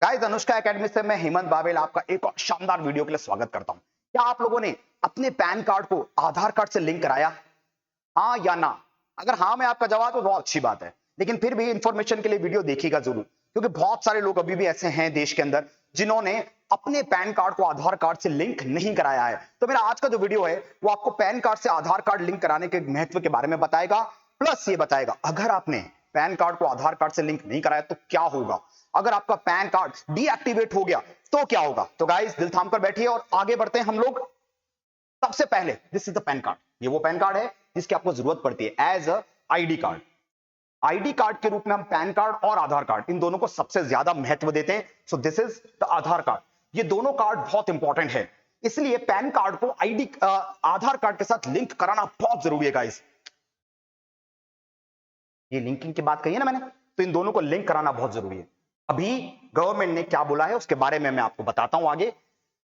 Guys Anushka academy से मैं Hemant bowel आपका एक और शानदार वीडियो के लिए स्वागत करता हूं। क्या आप लोगों ने अपने पैन कार्ड को आधार कार्ड से लिंक कराया? हाँ या ना? अगर हाँ में आपका जवाब तो बहुत अच्छी बात है, लेकिन फिर भी इंफॉर्मेशन के लिए वीडियो देखिएगा जरूर, क्योंकि बहुत सारे लोग अभी भी ऐसे हैं देश के अंदर जिन्होंने अपने पैन कार्ड को आधार कार्ड से लिंक नहीं कराया है। तो मेरा आज का जो वीडियो है वो आपको पैन कार्ड से आधार कार्ड लिंक कराने के महत्व के बारे में बताएगा, प्लस ये बताएगा अगर आपने पैन कार्ड को आधार कार्ड से लिंक नहीं कराया तो क्या होगा, अगर आपका पैन कार्ड डीएक्टिवेट हो गया तो क्या होगा। तो गाइस दिल थाम कर बैठिए और आगे बढ़ते हैं हम लोग। सबसे पहले this is the pan card. ये वो पैन कार्ड है जिसकी आपको जरूरत पड़ती है as a ID card. ID card के रूप में हम पैन कार्ड और आधार कार्ड इन दोनों को सबसे ज्यादा महत्व देते हैं। So this is the Aadhaar card. ये दोनों कार्ड बहुत इंपॉर्टेंट है, इसलिए पैन कार्ड को आईडी आधार कार्ड के साथ लिंक कराना बहुत जरूरी है गाइस। ये लिंकिंग की बात कही है ना मैंने, तो इन दोनों को लिंक कराना बहुत जरूरी है। अभी गवर्नमेंट ने क्या बोला है उसके बारे में मैं आपको बताता हूं आगे।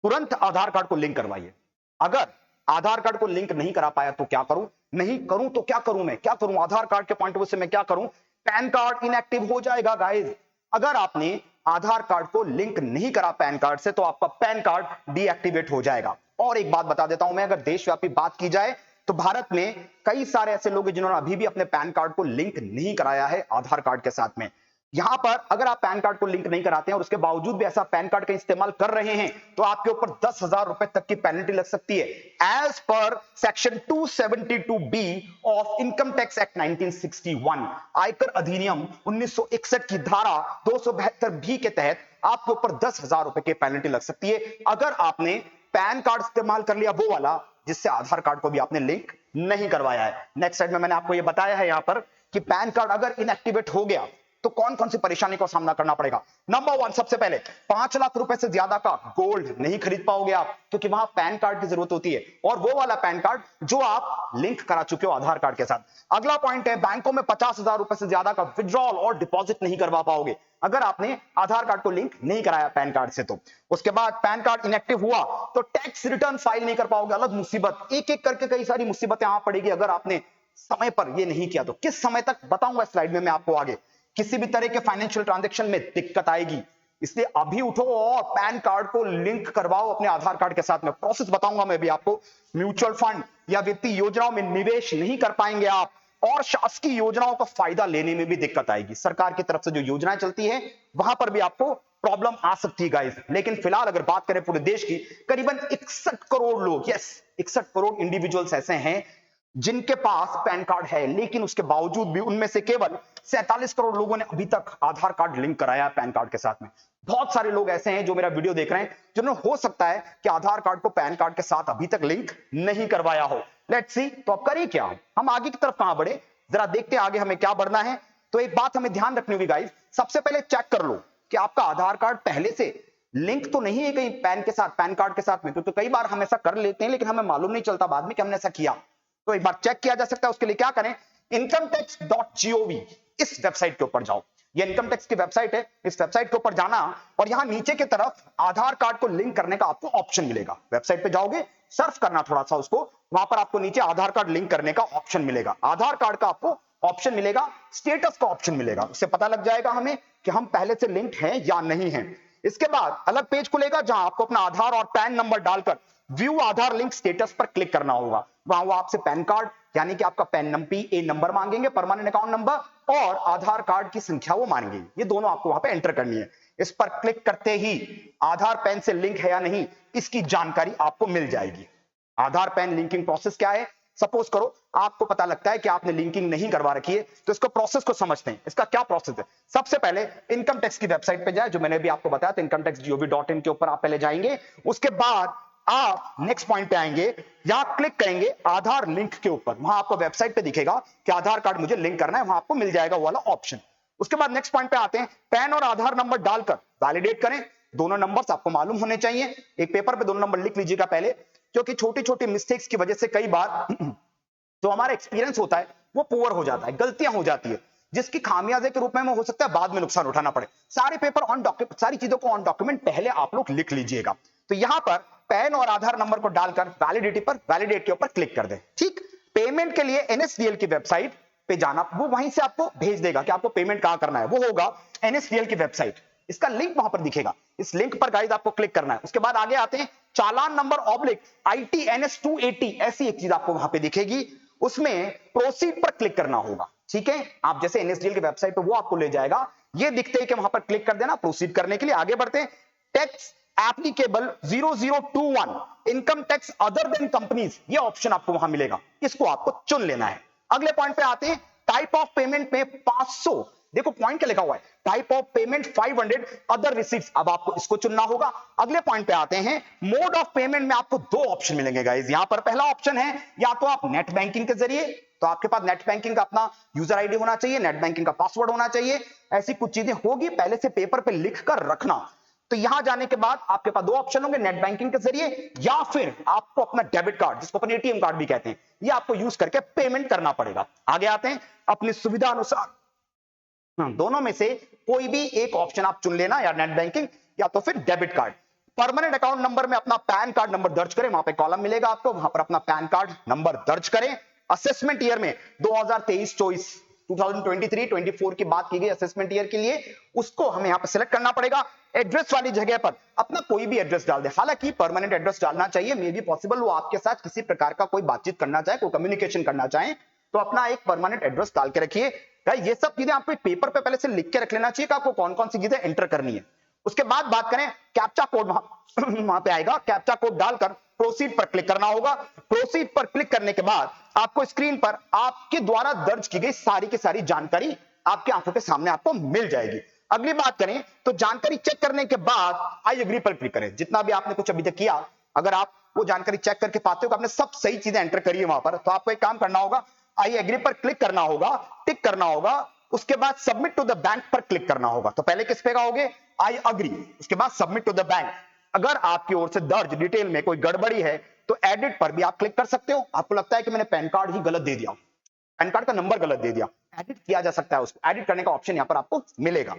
तुरंत आधार कार्ड को लिंक करवाइए। अगर आधार कार्ड को लिंक नहीं करा पाया तो क्या करूं, नहीं करूं तो क्या करूं, मैं क्या करूं आधार कार्ड के पॉइंट ऑफ व्यू से मैं क्या करूं, पैन कार्ड इनएक्टिव हो जाएगा गाइस। अगर आपने आधार कार्ड को लिंक नहीं करा पैन कार्ड से तो आपका पैन कार्ड डीएक्टिवेट हो जाएगा। और एक बात बता देता हूं मैं, अगर देशव्यापी बात की जाए तो भारत में कई सारे ऐसे लोग हैं जिन्होंने अभी भी अपने पैन कार्ड को लिंक नहीं कराया है आधार कार्ड के साथ में। यहां पर अगर आप पैन कार्ड को लिंक नहीं कराते हैं और उसके बावजूद भी ऐसा पैन कार्ड का इस्तेमाल कर रहे हैं तो आपके ऊपर 10,000 रुपए तक की पेनल्टी लग सकती है as per section 272B of income tax act 1961, आयकर अधिनियम 1961 की धारा 272B के तहत आपके ऊपर 10,000 रुपए की पेनल्टी लग सकती है अगर आपने पैन कार्ड इस्तेमाल कर लिया वो वाला जिससे आधार कार्ड को भी आपने लिंक नहीं करवाया है। नेक्स्ट स्लाइड में मैंने आपको यह बताया है यहां पर कि पैन कार्ड अगर इनएक्टिवेट हो गया तो कौन कौन सी परेशानी का सामना करना पड़ेगा। नंबर वन, सबसे पहले 5 लाख रुपए से ज्यादा का गोल्ड नहीं खरीद पाओगे आप, क्योंकि वहां पैन कार्ड की जरूरत होती है और वो वाला पैन कार्ड जो आप लिंक करा चुके हो आधार कार्ड के साथ। अगला पॉइंट है, बैंकों में 50,000 रुपए से ज्यादा का विड्रॉल और डिपॉजिट नहीं करवा पाओगे अगर आपने आधार कार्ड को लिंक नहीं कराया पैन कार्ड से। तो उसके बाद पैन कार्ड इनएक्टिव हुआ तो टैक्स रिटर्न फाइल नहीं कर पाओगे, अलग मुसीबत, एक एक करके कई सारी मुसीबतें आ पड़ेगी अगर आपने समय पर ये नहीं किया तो। किस समय तक बताऊंगा स्लाइड में मैं आपको आगे। किसी भी तरह के फाइनेंशियल ट्रांजैक्शन में दिक्कत आएगी, इसलिए अभी उठो और पैन कार्ड को लिंक करवाओ अपने आधार कार्ड के साथ में। प्रोसेस बताऊंगा मैं भी आपको। म्यूचुअल फंड या वित्तीय योजनाओं में निवेश नहीं कर पाएंगे आप और शासकीय योजनाओं का फायदा लेने में भी दिक्कत आएगी। सरकार की तरफ से जो योजनाएं चलती है वहां पर भी आपको प्रॉब्लम आ सकती है गाइस। लेकिन फिलहाल अगर बात करें पूरे देश की, करीबन 61 करोड़ लोग, यस 61 करोड़ इंडिविजुअल्स ऐसे हैं जिनके पास पैन कार्ड है, लेकिन उसके बावजूद भी उनमें से केवल 47 करोड़ लोगों ने अभी तक आधार कार्ड लिंक कराया है पैन कार्ड के साथ में। बहुत सारे लोग ऐसे हैं जो मेरा वीडियो देख रहे हैं जिन्होंने हो सकता है कि आधार कार्ड को पैन कार्ड के साथ अभी तक लिंक नहीं करवाया हो। लेट्स सी, तो अब करिए क्या, हम आगे की तरफ कहां बढ़े, जरा देखते हैं आगे हमें क्या बढ़ना है। तो एक बात हमें ध्यान रखनी होगी गाइस, सबसे पहले चेक कर लो कि आपका आधार कार्ड पहले से लिंक तो नहीं है कहीं पैन के साथ, पैन कार्ड के साथ में, क्योंकि कई बार हम ऐसा कर लेते हैं लेकिन हमें मालूम नहीं चलता बाद में कि हमने ऐसा किया। तो एक बार चेक किया जा सकता है, उसके लिए क्या करें, incometax.gov इस वेबसाइट के ऊपर जाओ। ये इनकम टैक्स की वेबसाइट है, इस वेबसाइट के ऊपर जाना और यहां नीचे की तरफ आधार कार्ड को लिंक करने का आपको ऑप्शन मिलेगा। वेबसाइट पे जाओगे, सर्फ करना थोड़ा सा उसको, वहां पर आपको नीचे आधार कार्ड लिंक करने का ऑप्शन मिलेगा, आधार कार्ड का आपको ऑप्शन मिलेगा, स्टेटस का ऑप्शन मिलेगा। उससे पता लग जाएगा हमें कि हम पहले से लिंक्ड हैं या नहीं है। इसके बाद अलग पेज खुलेगा जहां आपको अपना आधार और पैन नंबर डालकर व्यू आधार लिंक स्टेटस पर क्लिक करना होगा। वहां वो आपसे पैन कार्ड यानी कि आपका पैन नंबर मांगेंगे, परमानेंट अकाउंट नंबर, और आधार कार्ड की संख्या वो मांगेंगे। ये दोनों आपको वहां पे एंटर करनी है। इस पर क्लिक करते ही आधार पैन से लिंक है या नहीं इसकी जानकारी आपको मिल जाएगी। आधार पैन लिंकिंग प्रोसेस क्या है, सपोज करो आपको पता लगता है कि आपने लिंकिंग नहीं करवा रखी है, तो इसको प्रोसेस को समझते हैं। इसका क्या प्रोसेस है, सबसे पहले इनकम टैक्स की वेबसाइट पे जाए, जो मैंने भी आपको बताया था, incometax.gov.in के ऊपर आप पहले जाएंगे। उसके बाद आप नेक्स्ट पॉइंट पे आएंगे, यहां क्लिक करेंगे आधार लिंक के ऊपर, वहां आपको वेबसाइट पे दिखेगा कि आधार कार्ड मुझे लिंक करना है, वहां आपको मिल जाएगा वो वाला ऑप्शन। उसके बाद नेक्स्ट पॉइंट पे आते हैं, पैन और आधार नंबर डालकर वैलिडेट करें। दोनों नंबर्स आपको मालूम होने चाहिए, एक पेपर पे दोनों नंबर लिख लीजिएगा पहले, क्योंकि छोटी छोटी मिस्टेक्स की वजह से कई बार जो हमारा एक्सपीरियंस होता है वो पुअर हो जाता है, गलतियां हो जाती है, जिसकी खामियाजे के रूप में हो सकता है बाद में नुकसान उठाना पड़े। सारे पेपर ऑन डॉक्यूमेंट, सारी चीजों को ऑन डॉक्यूमेंट पहले आप लोग लिख लीजिएगा। तो यहां पर पैन और आधार नंबर को डालकर वैलिडिटी पर वैलिडेट के ऊपर क्लिक कर दें। ठीक, पेमेंट के लिए एनएसडीएल की वेबसाइट पे जाना, वो वहीं से आपको भेज देगा कि आपको पेमेंट कहां करना है, वो होगा एनएसडीएल की वेबसाइट। इसका लिंक वहां पर दिखेगा। इस लिंक पर गाइस आपको क्लिक करना है। उसके बाद आगे आते हैं, चालान नंबर ऑब्लिक ITNS 280 ऐसी एक चीज आपको वहां पे दिखेगी, उसमें प्रोसीड पर क्लिक करना होगा। ठीक है, आप जैसे NSDL की वेबसाइट पे वो आपको ले जाएगा, ये दिखते ही कि वहां पर क्लिक कर देना प्रोसीड करने के लिए। आगे बढ़ते हैं, tax applicable 0021 income tax other than companies, ये ऑप्शन आपको वहां मिलेगा, इसको आपको चुन लेना है। अगले पॉइंट पे आते हैं, टाइप ऑफ पेमेंट में 500, देखो पॉइंट क्या लिखा हुआ है, type of payment 500 other receipts, अब आपको इसको चुनना होगा। अगले पॉइंट पे आते हैं, मोड ऑफ पेमेंट में आपको दो ऑप्शन मिलेंगे गाइस। यहां पर पहला ऑप्शन है, या तो आप नेट बैंकिंग के जरिए, तो आपके पास नेट बैंकिंग का अपना यूजर आईडी होना चाहिए, नेट बैंकिंग का पासवर्ड होना चाहिए, ऐसी कुछ चीजें होगी, पहले से पेपर पे लिख कर रखना। तो यहां जाने के बाद आपके पास दो ऑप्शन होंगे, नेट बैंकिंग के जरिए या फिर आपको अपना डेबिट कार्ड, जिसको अपन ATM कार्ड भी कहते हैं, ये आपको यूज करके पेमेंट करना पड़ेगा। आगे आते हैं, अपनी सुविधा अनुसार दोनों में से कोई भी एक ऑप्शन आप चुन लेना, या नेट बैंकिंग या तो फिर debit card. Permanent account number में अपना पैन कार्ड नंबर दर्ज करें, वहां पे कॉलम मिलेगा आपको, वहां पर अपना पैन कार्ड नंबर दर्ज करें। असेसमेंट ईयर में 2023-24 2023-24 की बात की गई असेसमेंट ईयर के लिए, उसको हमें यहां पर सिलेक्ट करना पड़ेगा। एड्रेस वाली जगह पर अपना कोई भी एड्रेस डाल दे, हालांकि परमानेंट एड्रेस डालना चाहिए, मे बी पॉसिबल वो आपके साथ किसी प्रकार का कोई बातचीत करना चाहे, कोई कम्युनिकेशन करना चाहे, तो अपना एक परमानेंट एड्रेस डाल के रखिए। ये सब चीजें आपको पेपर पे पहले से लिख के रख लेना चाहिए कि आपको कौन कौन सी चीजें एंटर करनी है। उसके बाद बात करें, कैप्चा कोड वहां पे आएगा, कैप्चा कोड डालकर प्रोसीड पर क्लिक करना होगा। प्रोसीड पर क्लिक करने के बाद आपको स्क्रीन पर आपके द्वारा दर्ज की गई सारी की सारी जानकारी आपकी आंखों के सामने आपको मिल जाएगी। अगली बात करें तो जानकारी चेक करने के बाद आई एग्री पर क्लिक करें। जितना भी आपने कुछ अभी तक किया, अगर आप वो जानकारी चेक करके पाते हो कि आपने सब सही चीजें एंटर करी है वहां पर, तो आपको एक काम करना होगा, आई एग्री पर क्लिक करना होगा, टिक करना होगा। उसके बाद सबमिट टू द बैंक पर क्लिक करना होगा। तो पहले किस पे कहोगे, आई अग्री, उसके बाद सबमिट टू द बैंक। अगर आपकी ओर से दर्ज डिटेल में कोई गड़बड़ी है तो एडिट पर भी आप क्लिक कर सकते हो। आपको लगता है कि मैंने पैन कार्ड ही गलत दे दिया, पैन कार्ड का नंबर गलत दे दिया, एडिट किया जा सकता है, उसको एडिट करने का ऑप्शन यहां पर आपको मिलेगा।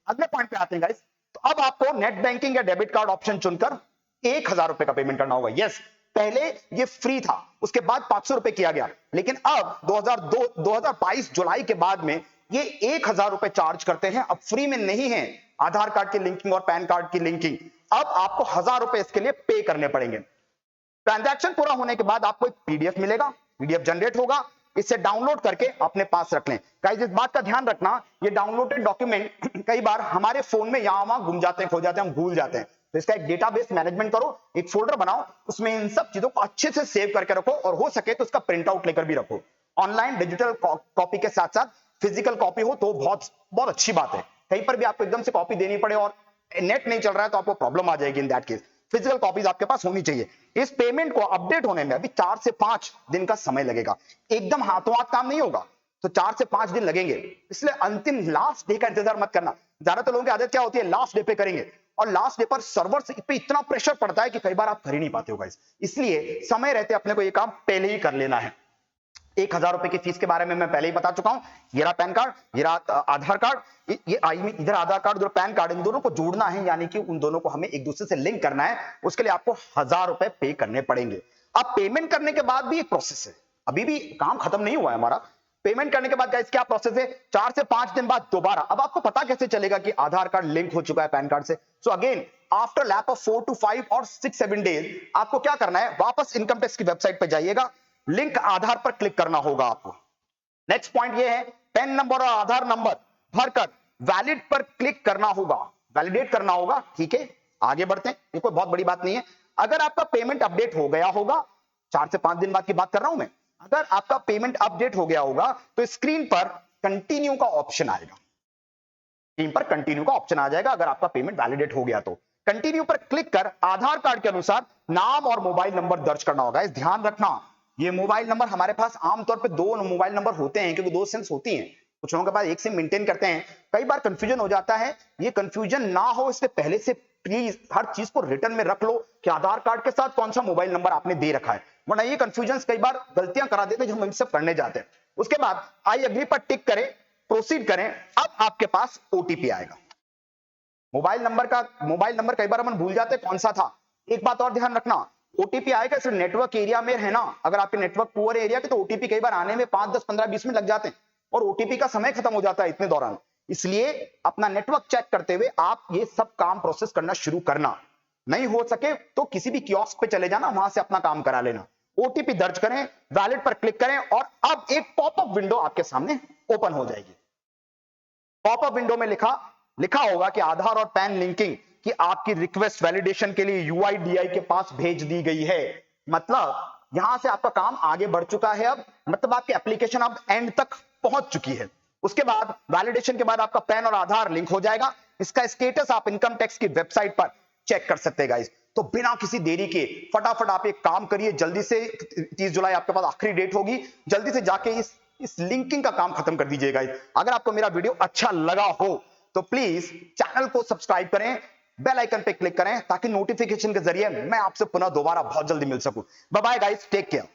अगले पॉइंट पे आते हैं गाइस, तो अब आपको नेट बैंकिंग या डेबिट कार्ड ऑप्शन चुनकर 1000 रुपए का पेमेंट करना होगा। यस, पहले ये फ्री था, उसके बाद 500 रुपए किया गया, लेकिन अब 2022 जुलाई के बाद में ये 1000 रुपए चार्ज करते हैं। अब फ्री में नहीं है आधार कार्ड की लिंकिंग और पैन कार्ड की लिंकिंग, अब आपको 1000 रुपए इसके लिए पे करने पड़ेंगे। ट्रांजैक्शन पूरा होने के बाद आपको एक PDF मिलेगा, PDF जनरेट होगा, इसे डाउनलोड करके अपने पास रख लें। गाइस इस बात का ध्यान रखना, ये डाउनलोडेड डॉक्यूमेंट कई बार हमारे फोन में यहां वहां गुम जाते हैं, खो जाते हैं, हम भूल जाते हैं, तो इसका एक डेटाबेस मैनेजमेंट करो, एक फोल्डर बनाओ, उसमें इन सब चीजों को अच्छे से सेव करके रखो, और हो सके तो उसका प्रिंट आउट लेकर भी रखो। ऑनलाइन डिजिटल कॉपी के साथ साथ फिजिकल कॉपी हो तो बहुत बहुत अच्छी बात है। कहीं पर भी आपको एकदम से कॉपी देनी पड़े और नेट नहीं चल रहा है तो आपको प्रॉब्लम आ जाएगी। In that case physical copies आपके पास होनी चाहिए। इस पेमेंट को अपडेट होने में अभी 4 से 5 दिन का समय लगेगा, एकदम हाथों हाथ काम नहीं होगा, तो 4 से 5 दिन लगेंगे, इसलिए अंतिम लास्ट डे का इंतजार मत करना। ज्यादातर लोगों की आदत क्या होती है, लास्ट डे पे करेंगे, और लास्ट डे पर सर्वर पे इतना प्रेशर पड़ता है कि कई बार आप कर ही नहीं पाते हो गाइस। इसलिए समय रहते अपने को ये काम पहले ही कर लेना है। 1000 रुपए की फीस के बारे में मैं पहले ही बता चुका हूं। ये रहा पैन कार्ड, ये रहा आधार कार्ड, ये इधर आधार कार्ड उधर पैन कार्ड, इन दोनों को जोड़ना है, यानी कि उन दोनों को हमें एक दूसरे से लिंक करना है। उसके लिए आपको 1000 रुपए पे करने पड़ेंगे। अब पेमेंट करने के बाद भी एक प्रोसेस है, अभी भी काम खत्म नहीं हुआ है हमारा। पेमेंट करने के बाद गाइस क्या प्रोसेस है, 4 से 5 दिन बाद दोबारा, अब आपको पता कैसे चलेगा कि आधार कार्ड लिंक हो चुका है पैन कार्ड से। So again after lap of 4 to 5 और 6-7 डेज आपको क्या करना है, वापस इनकम टैक्स की वेबसाइट पर जाइएगा, लिंक आधार पर क्लिक करना होगा आपको। नेक्स्ट पॉइंट ये है, पैन नंबर और आधार नंबर भरकर वैलिड पर क्लिक करना होगा, वैलिडेट करना होगा। ठीक है, आगे बढ़ते हैं, ये कोई बहुत बड़ी बात नहीं है। अगर आपका पेमेंट अपडेट हो गया होगा, 4 से 5 दिन बाद की बात कर रहा हूं मैं, अगर आपका पेमेंट अपडेट हो गया होगा तो स्क्रीन पर कंटिन्यू का ऑप्शन आएगा, स्क्रीन पर कंटिन्यू का ऑप्शन आ जाएगा। अगर आपका पेमेंट वैलिडेट हो गया तो कंटिन्यू पर क्लिक कर आधार कार्ड के अनुसार नाम और मोबाइल नंबर दर्ज करना होगा। इस ध्यान रखना, ये मोबाइल नंबर हमारे पास आमतौर पे 2 मोबाइल नंबर होते हैं, क्योंकि 2 सिम्स होती हैं, कुछ लोगों के पास एक सिम मेंटेन करते हैं, कई बार कंफ्यूजन हो जाता है। ये कंफ्यूजन ना हो इसलिए पहले से प्लीज हर चीज को रिटर्न में रख लो कि आधार कार्ड के साथ कौन सा मोबाइल नंबर आपने दे रखा है, वरना ये कंफ्यूजन कई बार गलतियां करा देते हैं जो हम सब करने जाते हैं। उसके बाद आई एग्री पर टिक करें, प्रोसीड करें। अब आपके पास OTP आएगा। मोबाइल नंबर कई बार हम भूल जाते हैं कौन सा था। एक बात और ध्यान रखना, OTP आएगा सिर्फ नेटवर्क एरिया में है ना, अगर आपके नेटवर्क पुअर एरिया के तो OTP कई बार आने में 5, 10, 15, 20 मिनट लग जाते हैं और OTP का समय खत्म हो जाता है इतने दौरान। इसलिए अपना नेटवर्क चेक करते हुए आप ये सब काम प्रोसेस करना शुरू करना। नहीं हो सके तो किसी भी कियोस्क पे चले जाना, वहां से अपना काम करा लेना। ओटीपी दर्ज करें, वैलिड पर क्लिक करें और अब एक पॉपअप विंडो आपके सामने ओपन हो जाएगी। पॉपअप विंडो में लिखा होगा कि आधार और पैन लिंकिंग की आपकी रिक्वेस्ट वैलिडेशन के लिए यूआईडीआई के पास भेज दी गई है। मतलब यहां से आपका काम आगे बढ़ चुका है। अब मतलब आपकी एप्लीकेशन अब एंड तक पहुंच चुकी है। उसके बाद वैलिडेशन के बाद आपका पैन और आधार लिंक हो जाएगा। इसका स्टेटस आप इनकम टैक्स की वेबसाइट पर चेक कर सकते हैं गाइस। तो बिना किसी देरी के फटाफट आप एक काम करिए, जल्दी से 30 जुलाई आपके पास आखिरी डेट होगी, जल्दी से जाके इस लिंकिंग का काम खत्म कर दीजिएगा। अगर आपको मेरा वीडियो अच्छा लगा हो तो प्लीज चैनल को सब्सक्राइब करें, बेल आइकन पे क्लिक करें ताकि नोटिफिकेशन के जरिए मैं आपसे पुनः दोबारा बहुत जल्दी मिल सकूं। Bye bye guys, take care.